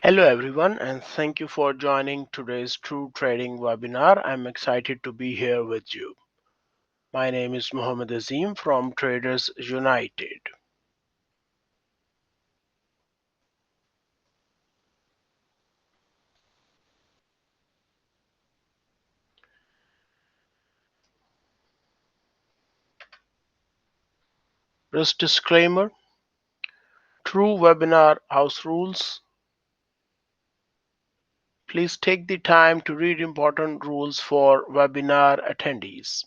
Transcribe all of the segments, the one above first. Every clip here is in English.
Hello everyone, and thank you for joining today's True Trading webinar. I'm excited to be here with you. My name is Mohammed Azim from Traders United. Risk disclaimer, True webinar house rules. Please take the time to read important rules for webinar attendees.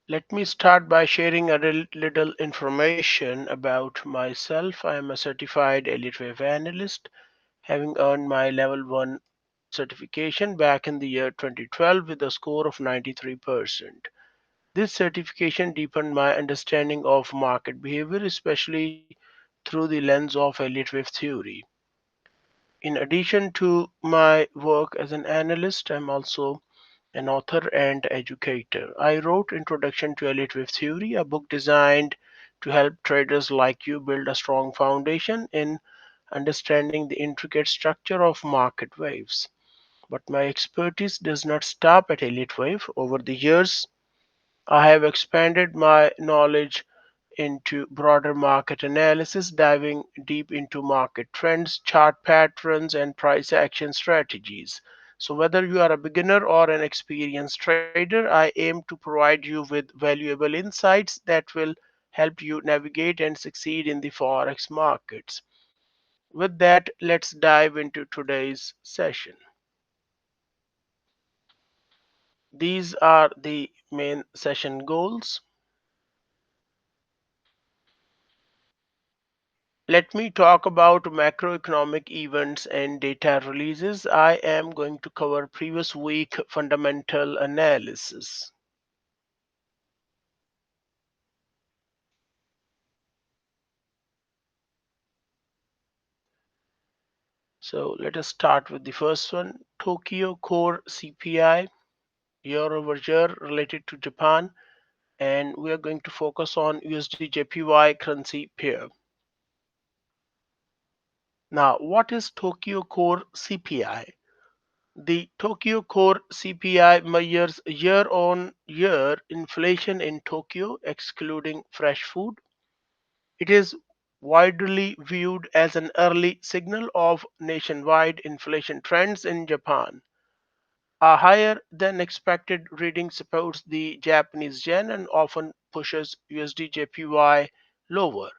Let me start by sharing a little information about myself. I am a certified elite wave analyst, having earned my level 1 certification back in the year 2012 with a score of 93%. This certification deepened my understanding of market behavior, especially through the lens of elite wave theory. In addition to my work as an analyst, I'm also an author and educator. I wrote Introduction to Elite Wave Theory, a book designed to help traders like you build a strong foundation in understanding the intricate structure of market waves. But my expertise does not stop at elite wave. Over the years, I have expanded my knowledge into broader market analysis, diving deep into market trends, chart patterns, and price action strategies. So, whether you are a beginner or an experienced trader, I aim to provide you with valuable insights that will help you navigate and succeed in the Forex markets. With that, let's dive into today's session. These are the main session goals. Let me talk about macroeconomic events and data releases. I am going to cover previous week fundamental analysis. So let us start with the first one, Tokyo Core CPI, year over year related to Japan, and we are going to focus on USDJPY currency pair. Now, what is Tokyo Core CPI? The Tokyo Core CPI measures year-on-year inflation in Tokyo, excluding fresh food. It is widely viewed as an early signal of nationwide inflation trends in Japan. A higher than expected reading supports the Japanese yen and often pushes USDJPY lower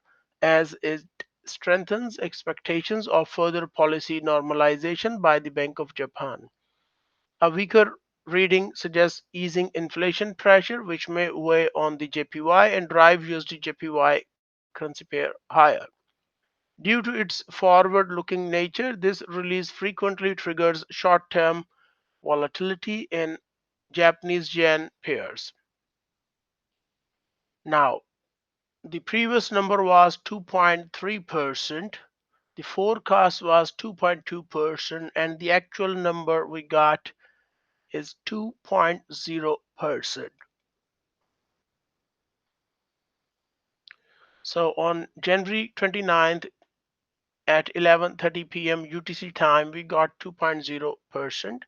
as it strengthens expectations of further policy normalization by the Bank of Japan. A weaker reading suggests easing inflation pressure, which may weigh on the JPY and drive USD JPY currency pair higher. Due to its forward looking nature, this release frequently triggers short term volatility in Japanese yen pairs. Now, the previous number was 2.3%, the forecast was 2.2%, and the actual number we got is 2.0%. So on January 29th at 11:30 p.m. UTC time, we got 2.0%.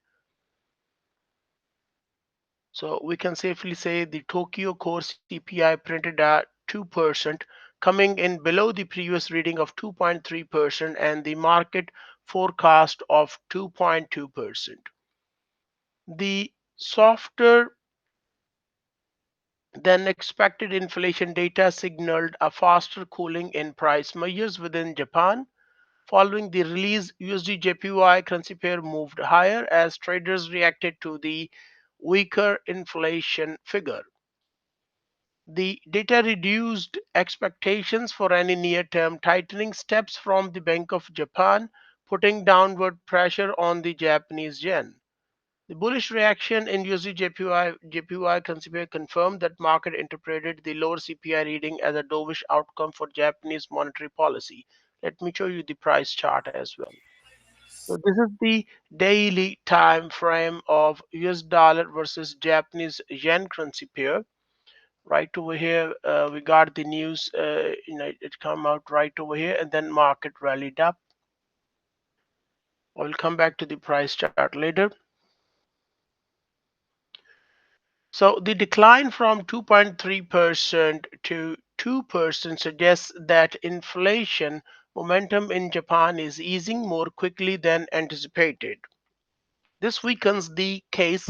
So we can safely say the Tokyo Core CPI printed at 2%, coming in below the previous reading of 2.3% and the market forecast of 2.2%. The softer than expected inflation data signaled a faster cooling in price measures within Japan. Following the release, USD JPY currency pair moved higher as traders reacted to the weaker inflation figure. The data reduced expectations for any near-term tightening steps from the Bank of Japan, putting downward pressure on the Japanese yen. The bullish reaction in USD JPY currency pair confirmed that market interpreted the lower CPI reading as a dovish outcome for Japanese monetary policy. Let me show you the price chart as well. So this is the daily time frame of US dollar versus Japanese yen currency pair. Right over here, we got the news. It come out right over here, and then market rallied up. I will come back to the price chart later. So the decline from 2.3% to 2% suggests that inflation momentum in Japan is easing more quickly than anticipated. This weakens the case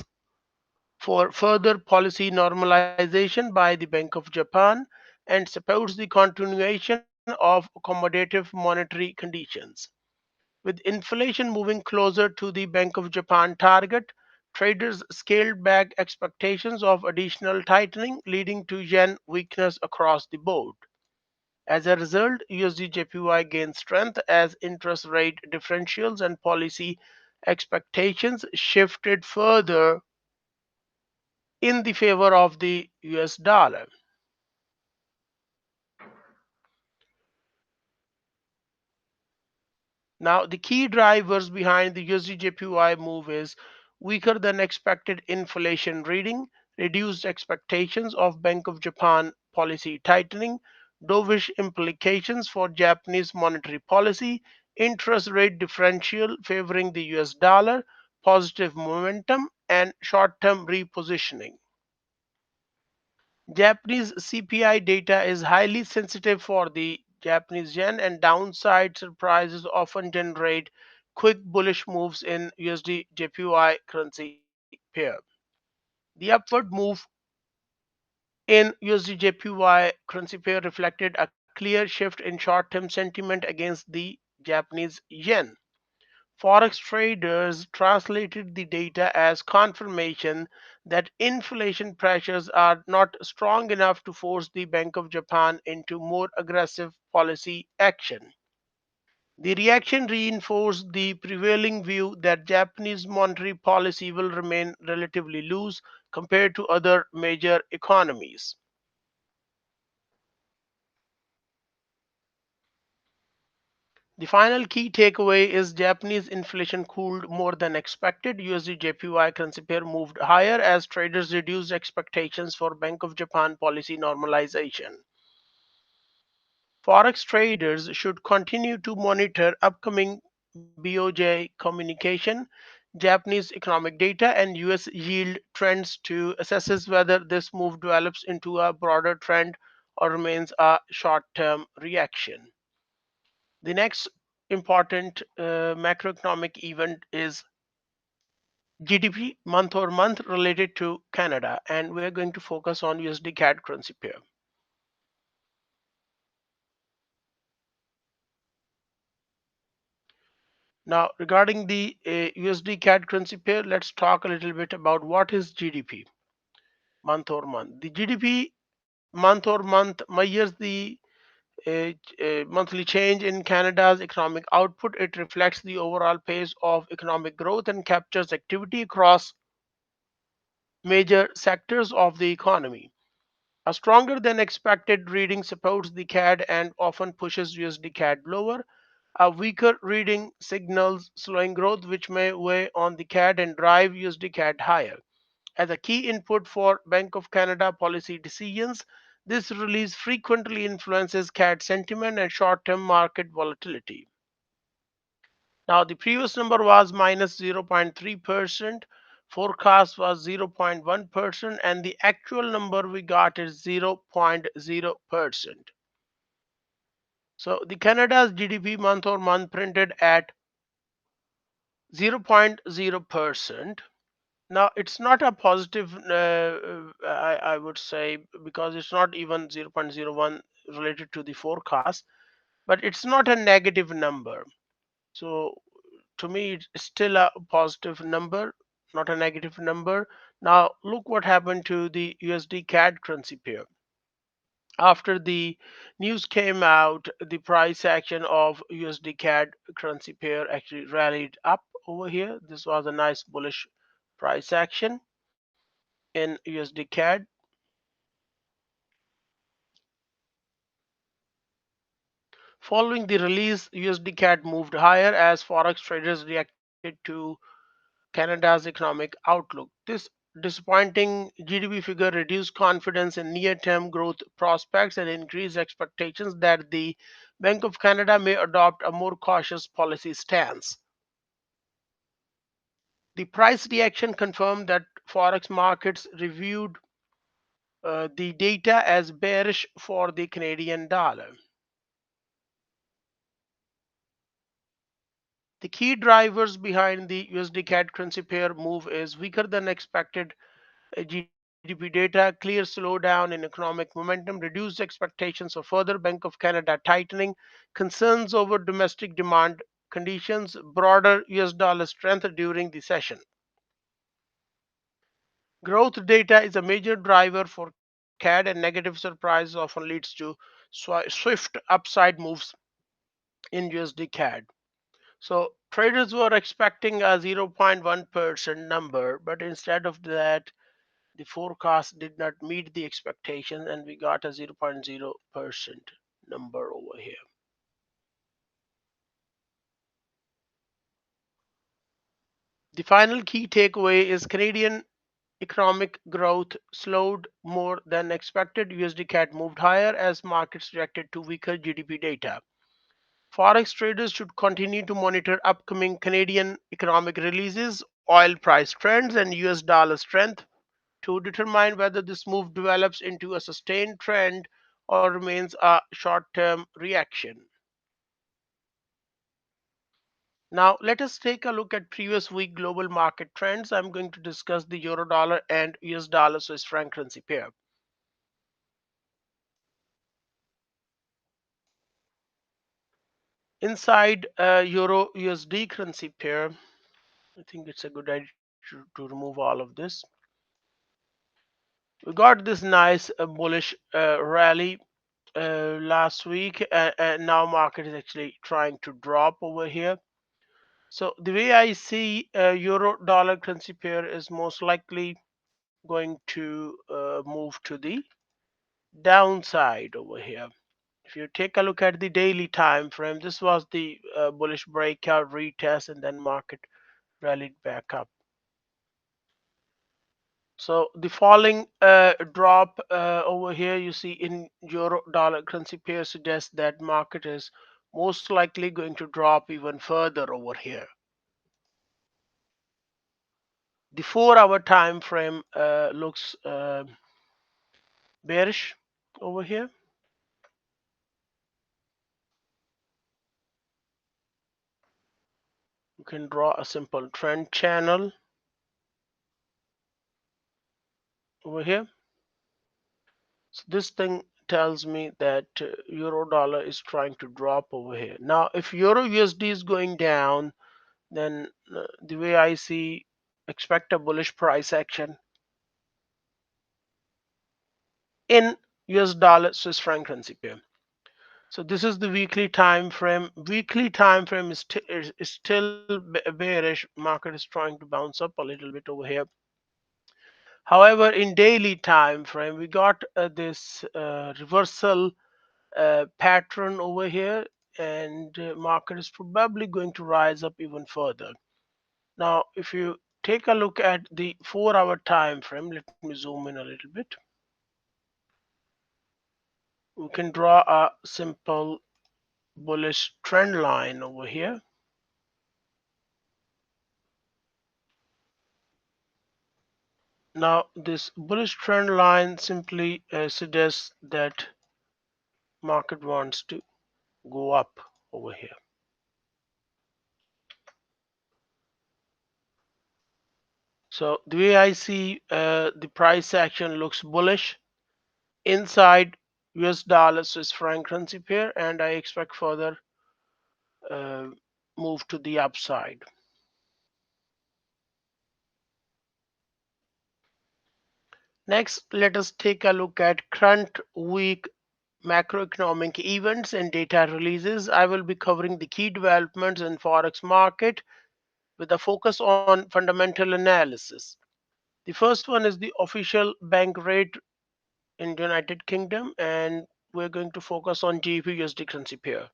for further policy normalization by the Bank of Japan and supports the continuation of accommodative monetary conditions. With inflation moving closer to the Bank of Japan target, traders scaled back expectations of additional tightening, leading to yen weakness across the board. As a result, USDJPY gained strength as interest rate differentials and policy expectations shifted further in the favor of the US dollar. Now, the key drivers behind the USDJPY move is weaker than expected inflation reading, reduced expectations of Bank of Japan policy tightening, dovish implications for Japanese monetary policy, interest rate differential favoring the US dollar, positive momentum, and short-term repositioning. Japanese CPI data is highly sensitive for the Japanese yen, and downside surprises often generate quick bullish moves in USD JPY currency pair. The upward move in USD JPY currency pair reflected a clear shift in short-term sentiment against the Japanese yen. Forex traders translated the data as confirmation that inflation pressures are not strong enough to force the Bank of Japan into more aggressive policy action. The reaction reinforced the prevailing view that Japanese monetary policy will remain relatively loose compared to other major economies. The final key takeaway is Japanese inflation cooled more than expected. USD JPY currency pair moved higher as traders reduced expectations for Bank of Japan policy normalization. Forex traders should continue to monitor upcoming BOJ communication, Japanese economic data, and US yield trends to assess whether this move develops into a broader trend or remains a short term reaction. The next important macroeconomic event is GDP month over month related to Canada, and we're going to focus on USD CAD currency pair. Now, regarding the USD CAD currency pair, let's talk a little bit about what is GDP month over month. The GDP month over month measures the monthly change in Canada's economic output. It reflects the overall pace of economic growth and captures activity across major sectors of the economy. A stronger than expected reading supports the CAD and often pushes USD CAD lower. A weaker reading signals slowing growth, which may weigh on the CAD and drive USD CAD higher. As a key input for Bank of Canada policy decisions, this release frequently influences CAD sentiment and short term market volatility. Now, the previous number was minus 0.3%, forecast was 0.1%, and the actual number we got is 0.0%. So, the Canada's GDP month over month printed at 0.0%. Now, it's not a positive, I would say, because it's not even 0.01 related to the forecast, but it's not a negative number. So to me, it's still a positive number, not a negative number. Now, look what happened to the USD CAD currency pair. After the news came out, the price action of USD CAD currency pair actually rallied up over here. This was a nice bullish price action in USD CAD. Following the release, USD CAD moved higher as forex traders reacted to Canada's economic outlook. This disappointing GDP figure reduced confidence in near-term growth prospects and increased expectations that the Bank of Canada may adopt a more cautious policy stance. The price reaction confirmed that forex markets reviewed the data as bearish for the Canadian dollar. The key drivers behind the USD-CAD currency pair move is weaker than expected GDP data, clear slowdown in economic momentum, reduced expectations of further Bank of Canada tightening, concerns over domestic demand conditions, broader US dollar strength during the session. Growth data is a major driver for CAD, and negative surprise often leads to swift upside moves in USD CAD. So traders were expecting a 0.1% number, but instead of that, the forecast did not meet the expectation, and we got a 0.0% number over here. The final key takeaway is Canadian economic growth slowed more than expected. USD CAD moved higher as markets reacted to weaker GDP data. Forex traders should continue to monitor upcoming Canadian economic releases, oil price trends, and US dollar strength to determine whether this move develops into a sustained trend or remains a short term reaction. Now, let us take a look at previous week global market trends. I'm going to discuss the euro dollar and US dollar Swiss franc currency pair. Inside euro USD currency pair, I think it's a good idea to remove all of this. We got this nice bullish rally last week, and now market is actually trying to drop over here. So the way I see euro dollar currency pair is most likely going to move to the downside over here. If you take a look at the daily time frame, this was the bullish breakout retest, and then market rallied back up. So the falling drop over here you see in euro dollar currency pair suggests that market is most likely going to drop even further over here. The 4-hour time frame looks bearish over here. You can draw a simple trend channel over here. So this thing tells me that euro dollar is trying to drop over here. Now, if euro USD is going down, then the way I see, expect a bullish price action in US dollar Swiss franc currency pair. So this is the weekly time frame. Weekly time frame is still bearish. Market is trying to bounce up a little bit over here. However, in daily time frame, we got this reversal pattern over here, and market is probably going to rise up even further. Now, if you take a look at the 4-hour time frame, let me zoom in a little bit. We can draw a simple bullish trend line over here. Now, this bullish trend line simply suggests that market wants to go up over here. So the way I see the price action looks bullish inside US dollar Swiss franc currency pair, and I expect further uh, move to the upside. Next, let us take a look at current week macroeconomic events and data releases. I will be covering the key developments in forex market with a focus on fundamental analysis. The first one is the official bank rate in the United Kingdom, and we're going to focus on GBPUSD currency pair.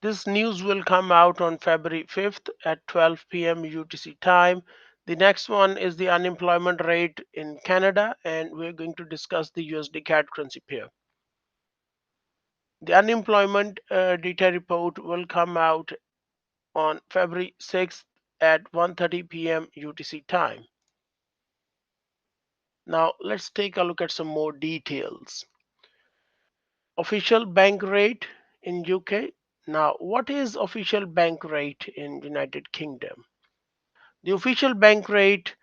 This news will come out on February 5th at 12 p.m. UTC time. The next one is the unemployment rate in Canada, and we're going to discuss the USD-CAD currency pair. The unemployment data report will come out on February 6th at 1:30 p.m. UTC time. Now let's take a look at some more details. Official bank rate in UK. Now, what is official bank rate in United Kingdom? The official bank rate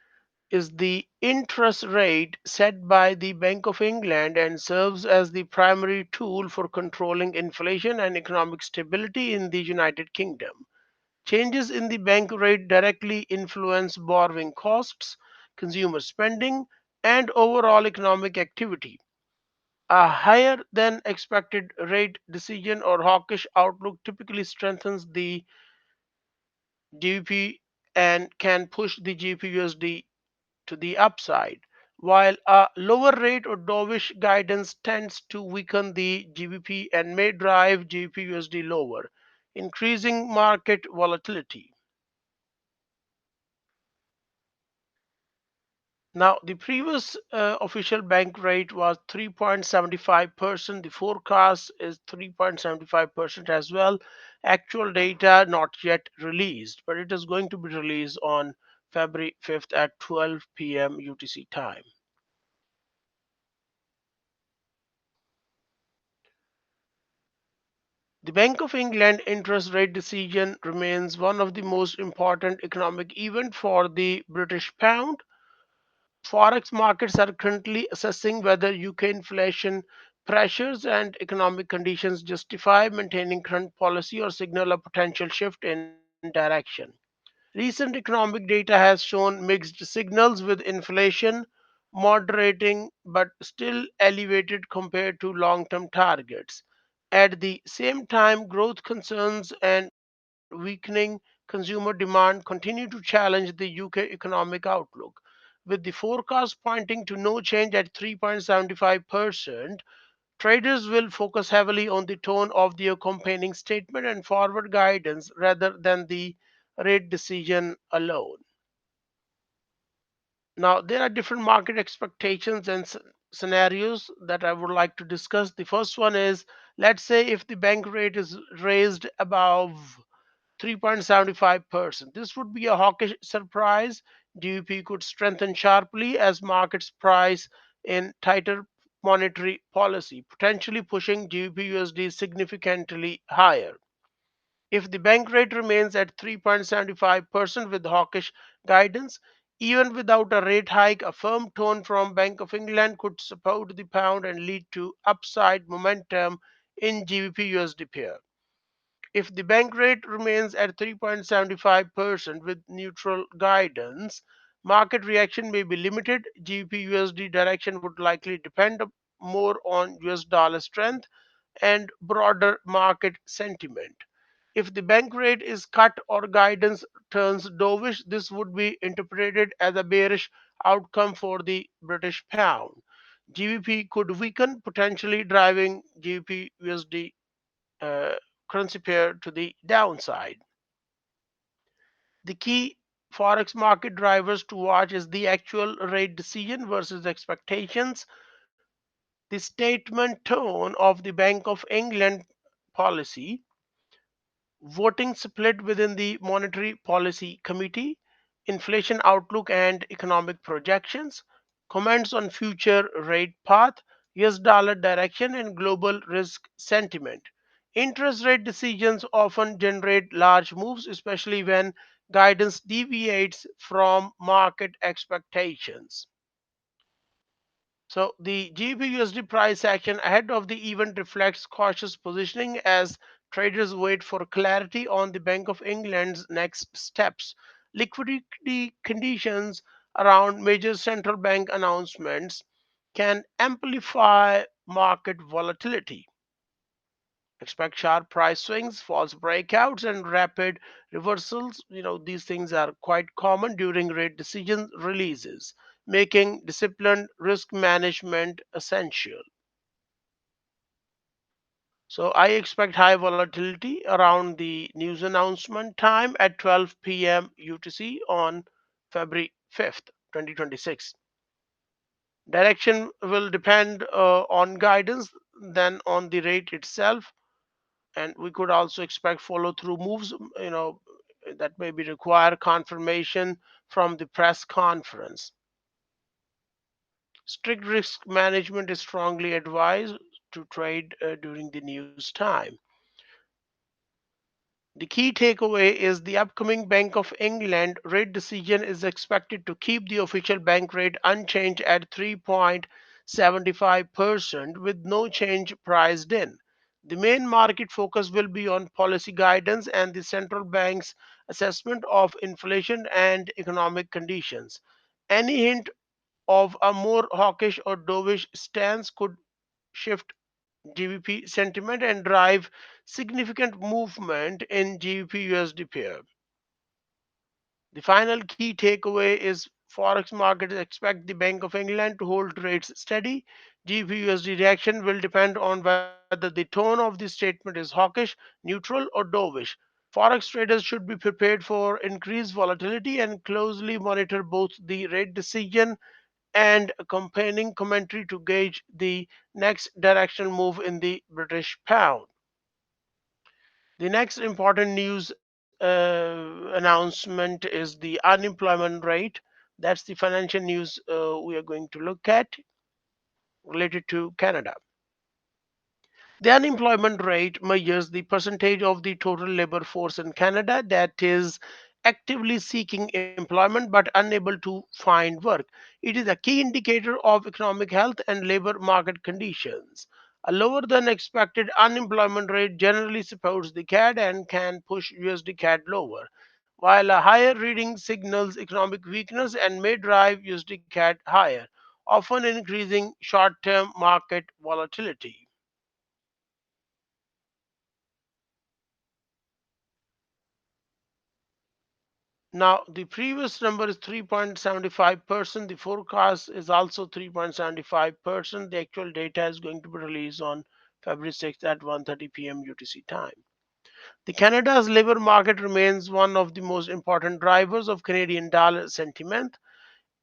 is the interest rate set by the Bank of England and serves as the primary tool for controlling inflation and economic stability in the United Kingdom. Changes in the bank rate directly influence borrowing costs, consumer spending, and overall economic activity. A higher than expected rate decision or hawkish outlook typically strengthens the GBP and can push the GBPUSD to the upside, while a lower rate or dovish guidance tends to weaken the GBP and may drive GBPUSD lower, increasing market volatility. Now, the previous official bank rate was 3.75%. The forecast is 3.75% as well. Actual data not yet released, but it is going to be released on February 5th at 12 p.m. UTC time. The Bank of England interest rate decision remains one of the most important economic events for the British pound. Forex markets are currently assessing whether UK inflation pressures and economic conditions justify maintaining current policy or signal a potential shift in direction. Recent economic data has shown mixed signals, with inflation moderating but still elevated compared to long term targets. At the same time, growth concerns and weakening consumer demand continue to challenge the UK economic outlook. With the forecast pointing to no change at 3.75%, traders will focus heavily on the tone of the accompanying statement and forward guidance rather than the rate decision alone. Now, there are different market expectations and scenarios that I would like to discuss. The first one is, let's say if the bank rate is raised above 3.75%. This would be a hawkish surprise. GBP could strengthen sharply as markets price in tighter monetary policy, potentially pushing GBP/USD significantly higher. If the bank rate remains at 3.75% with hawkish guidance, even without a rate hike, a firm tone from Bank of England could support the pound and lead to upside momentum in GBP/USD pair. If the bank rate remains at 3.75% with neutral guidance, market reaction may be limited. GBP/USD direction would likely depend more on US dollar strength and broader market sentiment. If the bank rate is cut or guidance turns dovish, this would be interpreted as a bearish outcome for the British pound. GBP could weaken, potentially driving GBP/USD uh, currency pair to the downside. The key forex market drivers to watch is the actual rate decision versus expectations, the statement tone of the Bank of England policy, voting split within the Monetary Policy Committee, inflation outlook and economic projections, comments on future rate path, US dollar direction, and global risk sentiment. Interest rate decisions often generate large moves, especially when guidance deviates from market expectations. So the GBPUSD price action ahead of the event reflects cautious positioning as traders wait for clarity on the Bank of England's next steps. Liquidity conditions around major central bank announcements can amplify market volatility. Expect sharp price swings, false breakouts, and rapid reversals. These things are quite common during rate decision releases, making disciplined risk management essential. So I expect high volatility around the news announcement time at 12 p.m. UTC on February 5th, 2026. Direction will depend on guidance than on the rate itself, and we could also expect follow through moves, that maybe require confirmation from the press conference. Strict risk management is strongly advised to trade during the news time. The key takeaway is the upcoming Bank of England rate decision is expected to keep the official bank rate unchanged at 3.75% with no change priced in. The main market focus will be on policy guidance and the central bank's assessment of inflation and economic conditions. Any hint of a more hawkish or dovish stance could shift GBP sentiment and drive significant movement in GBP USD pair. The final key takeaway is Forex markets expect the Bank of England to hold rates steady. GBP USD reaction will depend on whether the tone of the statement is hawkish, neutral, or dovish. Forex traders should be prepared for increased volatility and closely monitor both the rate decision and accompanying commentary to gauge the next directional move in the British pound. The next important news announcement is the unemployment rate. That's the financial news we are going to look at related to Canada. The unemployment rate measures the percentage of the total labor force in Canada that is actively seeking employment but unable to find work. It is a key indicator of economic health and labor market conditions. A lower than expected unemployment rate generally supports the CAD and can push USD CAD lower, while a higher reading signals economic weakness and may drive USD CAD higher, often increasing short term market volatility. Now, the previous number is 3.75%. The forecast is also 3.75%. The actual data is going to be released on February 6th at 1:30 p.m. UTC time. The Canada's labor market remains one of the most important drivers of Canadian dollar sentiment.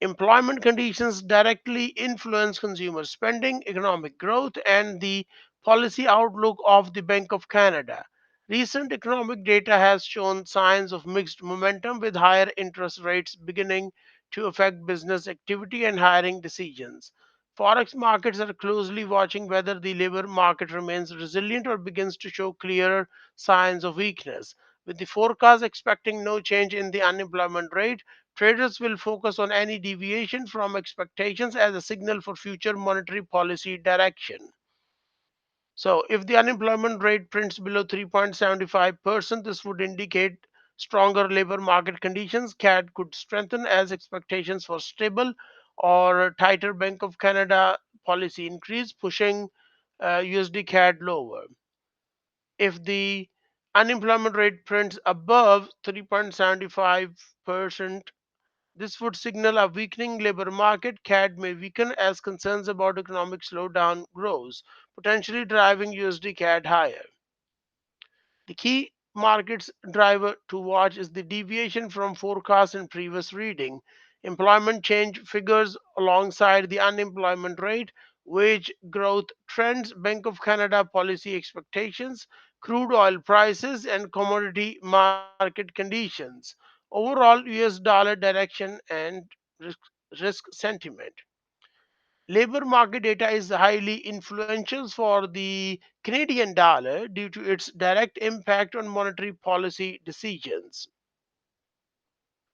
Employment conditions directly influence consumer spending, economic growth, and the policy outlook of the Bank of Canada. Recent economic data has shown signs of mixed momentum with higher interest rates beginning to affect business activity and hiring decisions. Forex markets are closely watching whether the labor market remains resilient or begins to show clearer signs of weakness. With the forecast expecting no change in the unemployment rate, traders will focus on any deviation from expectations as a signal for future monetary policy direction. So, if the unemployment rate prints below 3.75%, this would indicate stronger labor market conditions. CAD could strengthen as expectations for stable or tighter Bank of Canada policy increase, pushing USD CAD lower. If the unemployment rate prints above 3.75%, this would signal a weakening labor market. CAD may weaken as concerns about economic slowdown grows, potentially driving USD CAD higher. The key markets driver to watch is the deviation from forecast and previous reading. Employment change figures alongside the unemployment rate, wage growth trends, Bank of Canada policy expectations, crude oil prices, and commodity market conditions. Overall, US dollar direction and risk, risk sentiment. Labor market data is highly influential for the Canadian dollar due to its direct impact on monetary policy decisions.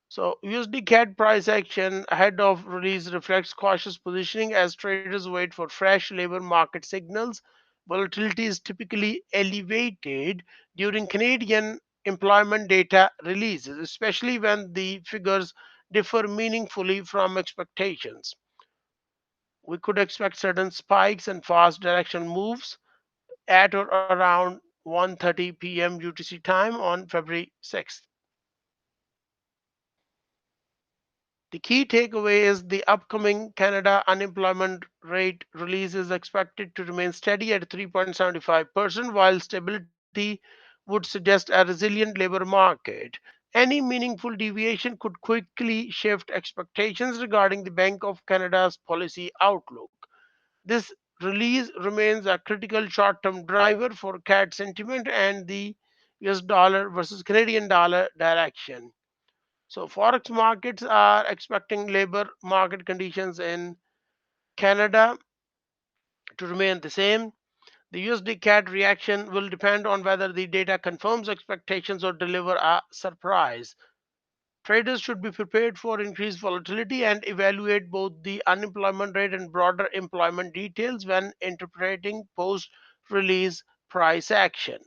So, USD CAD price action ahead of release reflects cautious positioning as traders wait for fresh labor market signals. Volatility is typically elevated during Canadian employment data releases, especially when the figures differ meaningfully from expectations. We could expect sudden spikes and fast direction moves at or around 1:30 p.m. UTC time on February 6th. The key takeaway is the upcoming Canada unemployment rate release is expected to remain steady at 3.75%, while stability would suggest a resilient labor market. Any meaningful deviation could quickly shift expectations regarding the Bank of Canada's policy outlook. This release remains a critical short-term driver for CAD sentiment and the US dollar versus Canadian dollar direction. So forex markets are expecting labor market conditions in Canada to remain the same. The USDCAD reaction will depend on whether the data confirms expectations or deliver a surprise. Traders should be prepared for increased volatility and evaluate both the unemployment rate and broader employment details when interpreting post-release price action.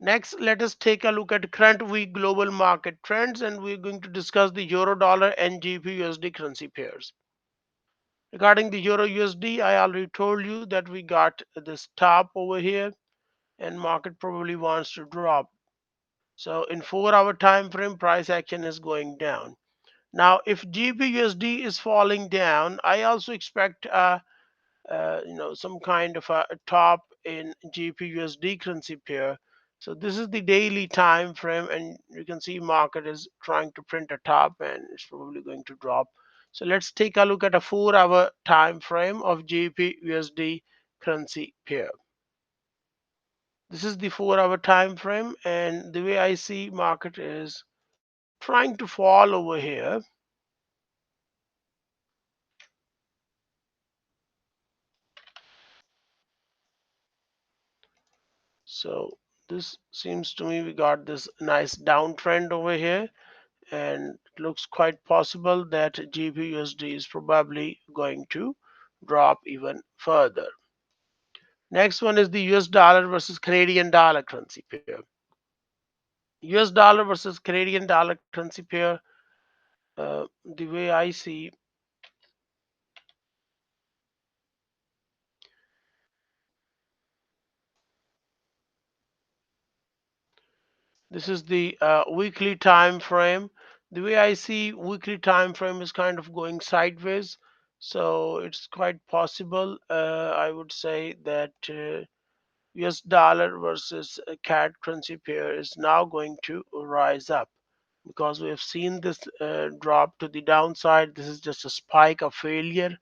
Next, let us take a look at current week global market trends, and we're going to discuss the euro dollar and GBPUSD currency pairs. Regarding the euro USD, I already told you that we got this top over here and market probably wants to drop. So in 4 hour time frame, price action is going down. Now, if GBPUSD is falling down, I also expect some kind of a top in GBPUSD currency pair. So this is the daily time frame, and you can see market is trying to print a top, and it's probably going to drop. So let's take a look at a 4 hour time frame of GBPUSD currency pair. This is the 4 hour time frame, and the way I see market is trying to fall over here. So this seems to me we got this nice downtrend over here, and it looks quite possible that GBPUSD is probably going to drop even further. Next one is the US dollar versus Canadian dollar currency pair. US dollar versus Canadian dollar currency pair, the way I see, this is the weekly time frame. The way I see weekly time frame is kind of going sideways. So it's quite possible, I would say, that US dollar versus CAD currency pair is now going to rise up because we have seen this drop to the downside. This is just a spike of failure.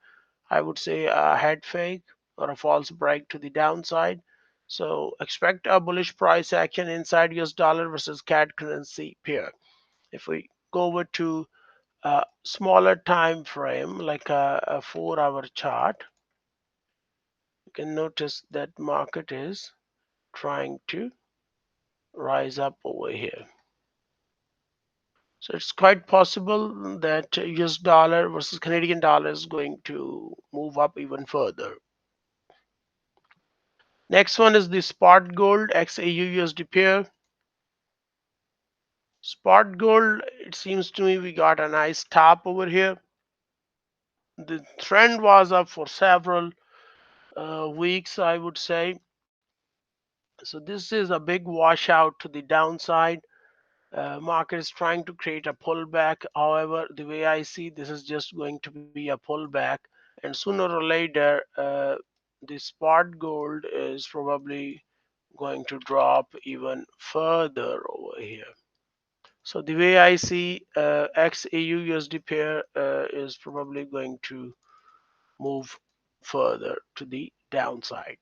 I would say a head fake or a false break to the downside. So expect a bullish price action inside US dollar versus CAD currency pair. If we go over to a smaller time frame like a 4 hour chart, you can notice that market is trying to rise up over here. So it's quite possible that US dollar versus Canadian dollar is going to move up even further. Next one is the spot gold XAU-USD pair. Spot gold, it seems to me we got a nice top over here. The trend was up for several weeks, I would say. So this is a big washout to the downside. Market is trying to create a pullback. However, the way I see this is just going to be a pullback, and sooner or later, the spot gold is probably going to drop even further over here. So the way I see XAU-USD pair is probably going to move further to the downside.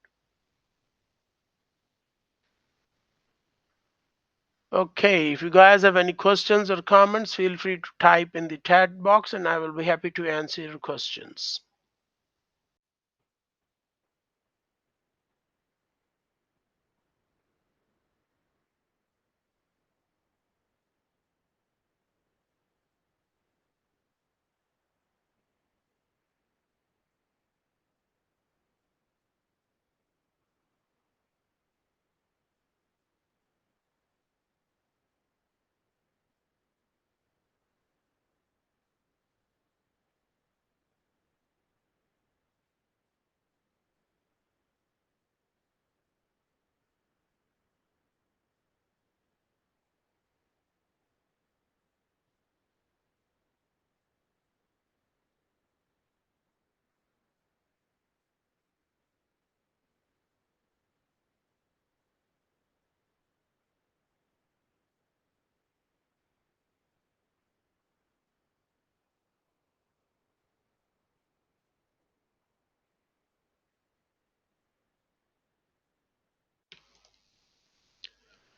Okay, if you guys have any questions or comments, feel free to type in the chat box and I will be happy to answer your questions.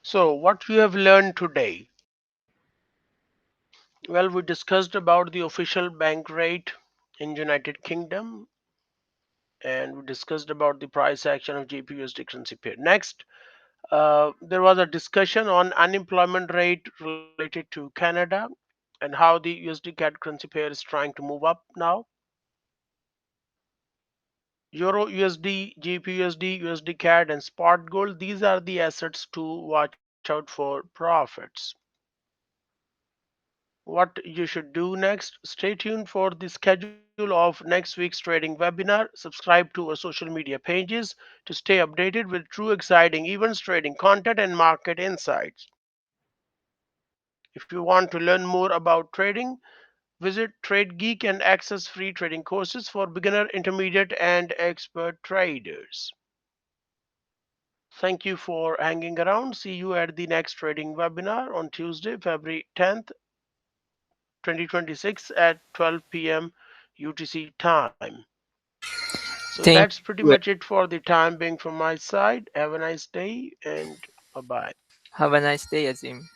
So, what we have learned today? Well, we discussed about the official bank rate in United Kingdom, and we discussed about the price action of GBPUSD currency pair. Next, there was a discussion on unemployment rate related to Canada and how the USD-CAD currency pair is trying to move up now. Euro USD, GBPUSD, USD-CAD, and spot gold. These are the assets to watch out for profits. What you should do next, stay tuned for the schedule of next week's trading webinar. Subscribe to our social media pages to stay updated with true exciting events, trading content, and market insights. If you want to learn more about trading, visit TradeGeek and access free trading courses for beginner, intermediate, and expert traders. Thank you for hanging around. See you at the next trading webinar on Tuesday, February 10th, 2026 at 12 p.m. UTC time. So Thank that's pretty you. much it for the time being from my side. Have a nice day and bye bye. Have a nice day, Azim.